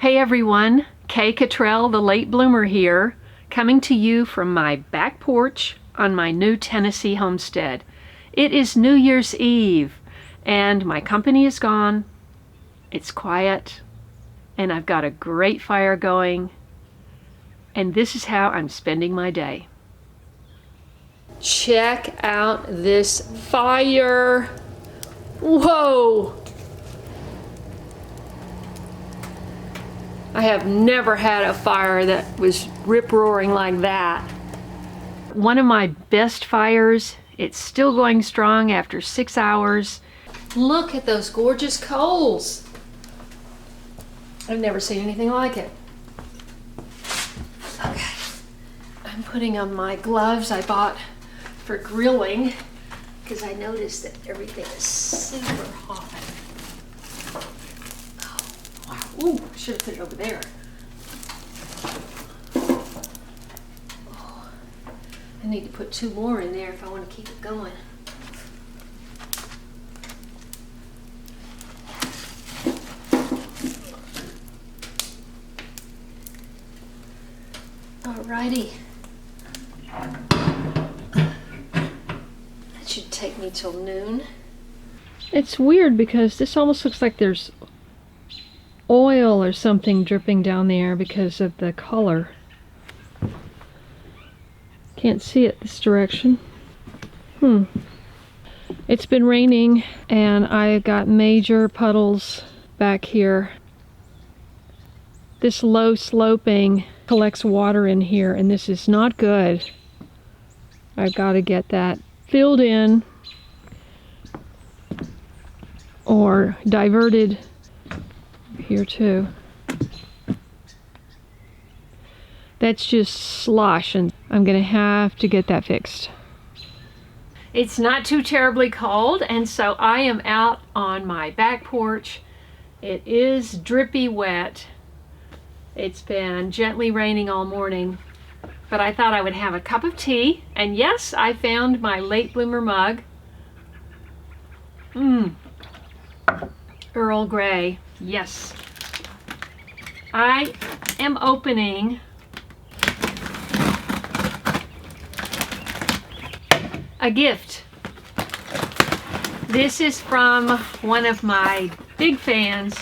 Hey everyone, Kaye Kittrell, the late bloomer here, coming to you from my back porch on my new Tennessee homestead. It is New Year's Eve, and my company is gone. It's quiet, and I've got a great fire going, and this is how I'm spending my day. Check out this fire! Whoa! I have never had a fire that was rip-roaring like that. One of my best fires. It's still going strong after 6 hours. Look at those gorgeous coals. I've never seen anything like it. Okay, I'm putting on my gloves I bought for grilling because I noticed that everything is super hot. Ooh, I should have put it over there. Oh, I need to put 2 more in there if I want to keep it going. Alrighty. That should take me till noon. It's weird because this almost looks like there's oil or something dripping down there because of the color. Can't see it this direction. It's been raining and I've got major puddles back here. This low sloping collects water in here and this is not good. I've got to get that filled in or diverted here too. That's just slush and I'm gonna have to get that fixed. It's not too terribly cold and so I am out on my back porch. It is drippy wet. It's been gently raining all morning, but I thought I would have a cup of tea, and yes, I found my late bloomer mug. Earl Grey. Yes. I am opening a gift. This is from one of my big fans,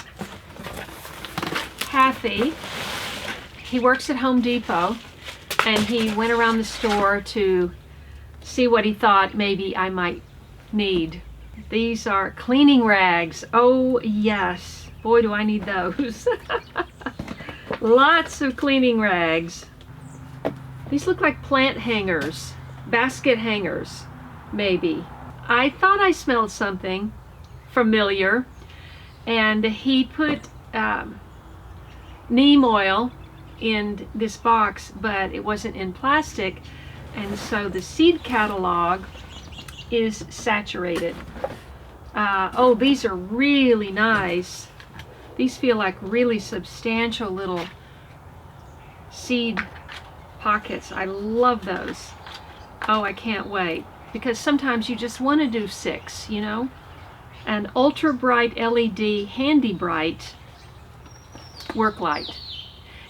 Kathy. He works at Home Depot and he went around the store to see what he thought maybe I might need. These are cleaning rags. Oh yes, boy do I need those. Lots of cleaning rags. These look like plant hangers, basket hangers, maybe. I thought I smelled something familiar, and he put neem oil in this box, but it wasn't in plastic, and so the seed catalog is saturated. Oh, these are really nice. These feel like really substantial little seed pockets. I love those. Oh, I can't wait. Because sometimes you just want to do 6, you know? An ultra bright LED handy bright work light.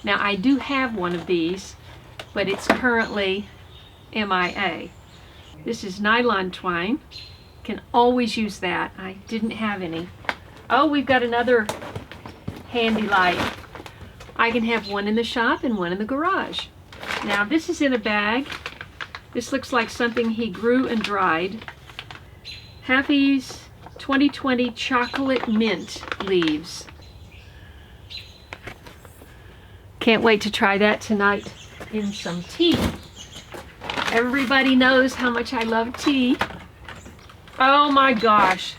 Now I do have one of these, but it's currently MIA. This is nylon twine. Can always use that. I didn't have any. Oh, we've got another handy light. I can have one in the shop and one in the garage. Now this is in a bag. This looks like something he grew and dried. Happy's 2020 chocolate mint leaves. Can't wait to try that tonight in some tea. Everybody knows how much I love tea. Oh my gosh,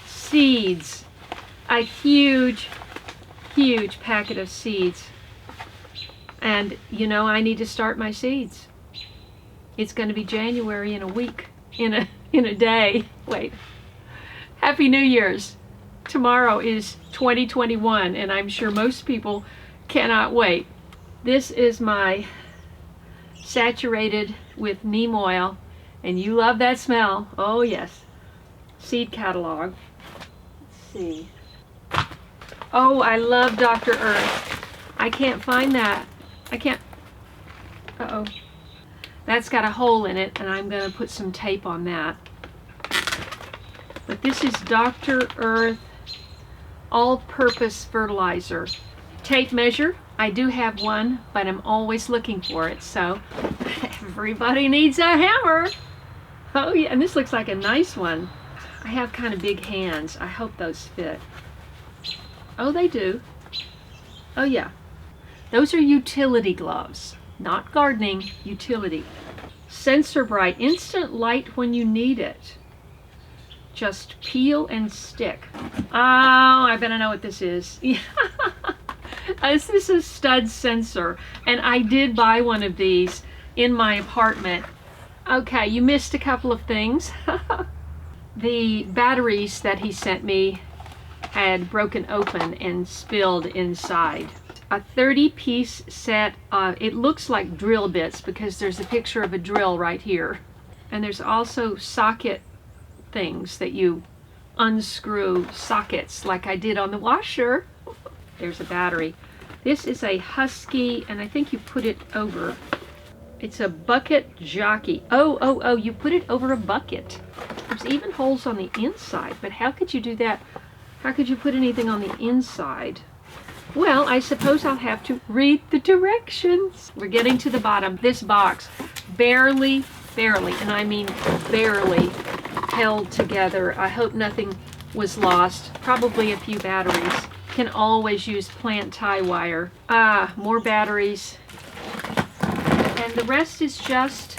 seeds. A huge, huge packet of seeds. And you know, I need to start my seeds. It's going to be January in a week, in a day. Wait. Happy New Year's. Tomorrow is 2021 and I'm sure most people cannot wait. This is my saturated with neem oil, and you love that smell. Oh yes. Seed catalog. Let's see. Oh, I love Dr. Earth. I can't find that. I can't. Uh-oh. That's got a hole in it, and I'm going to put some tape on that. But this is Dr. Earth All-Purpose Fertilizer. Tape measure. I do have one, but I'm always looking for it, so everybody needs a hammer. Oh yeah, and this looks like a nice one. I have kind of big hands. I hope those fit. Oh, they do. Oh yeah. Those are utility gloves. Not gardening, utility. Sensor Bright, instant light when you need it. Just peel and stick. Oh, I bet I know what this is. This is a stud sensor, and I did buy one of these in my apartment. Okay, you missed a couple of things. The batteries that he sent me had broken open and spilled inside. A 30-piece set of, it looks like drill bits because there's a picture of a drill right here. And there's also socket things that you unscrew sockets like I did on the washer. There's a battery. This is a Husky, and I think you put it over. It's a bucket jockey. Oh, you put it over a bucket. There's even holes on the inside, but how could you do that? How could you put anything on the inside? Well, I suppose I'll have to read the directions. We're getting to the bottom. This box barely, and I mean barely, held together. I hope nothing was lost. Probably a few batteries. Can always use plant tie wire. Ah, more batteries. And the rest is just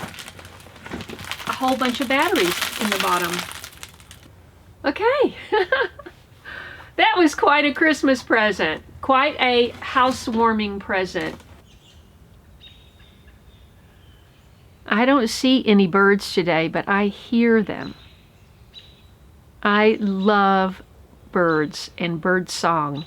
a whole bunch of batteries in the bottom. Okay. That was quite a Christmas present. Quite a housewarming present. I don't see any birds today, but I hear them. I love birds and bird song.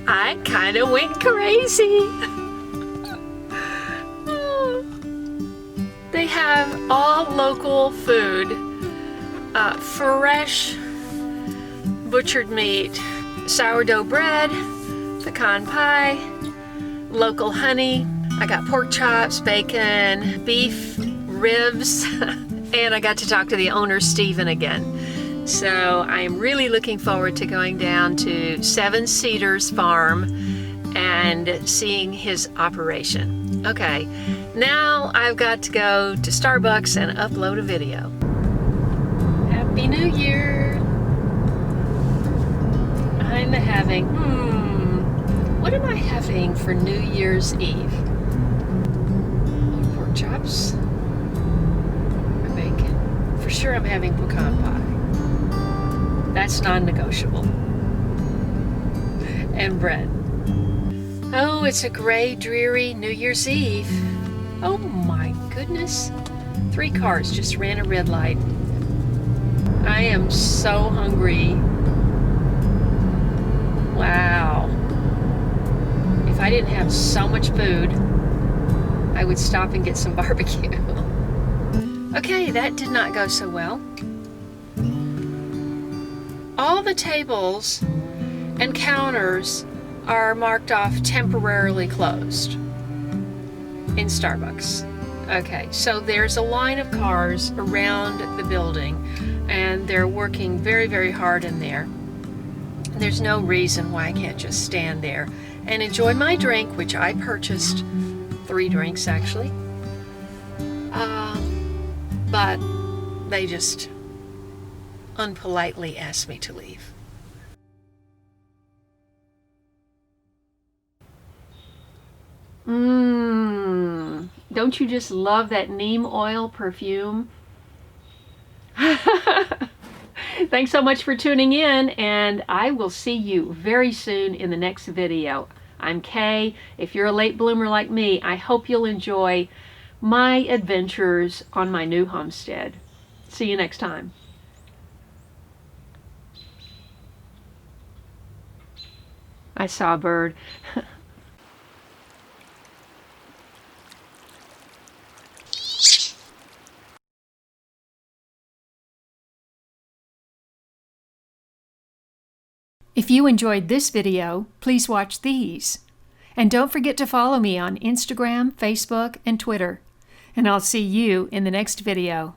I kind of went crazy. They have all local food, fresh butchered meat, sourdough bread, pecan pie, local honey. I got pork chops, bacon, beef, ribs, and I got to talk to the owner, Stephen, again. So I'm really looking forward to going down to Seven Cedars Farm and seeing his operation. Okay, now I've got to go to Starbucks and upload a video. Happy New Year! I'm having, what am I having for New Year's Eve? Pork chops or bacon. For sure I'm having pecan pie. That's non-negotiable. And bread. Oh, it's a gray, dreary New Year's Eve. Oh my goodness. 3 cars just ran a red light. I am so hungry. Wow. If I didn't have so much food, I would stop and get some barbecue. Okay, that did not go so well. All the tables and counters are marked off temporarily closed in Starbucks. Okay, so there's a line of cars around the building and they're working very, very hard in there. There's no reason why I can't just stand there and enjoy my drink, which I purchased 3 drinks actually. But they just unpolitely asked me to leave. Don't you just love that neem oil perfume? Thanks so much for tuning in, and I will see you very soon in the next video. I'm Kaye. If you're a late bloomer like me, I hope you'll enjoy my adventures on my new homestead. See you next time. I saw a bird. If you enjoyed this video, please watch these. And don't forget to follow me on Instagram, Facebook, and Twitter. And I'll see you in the next video.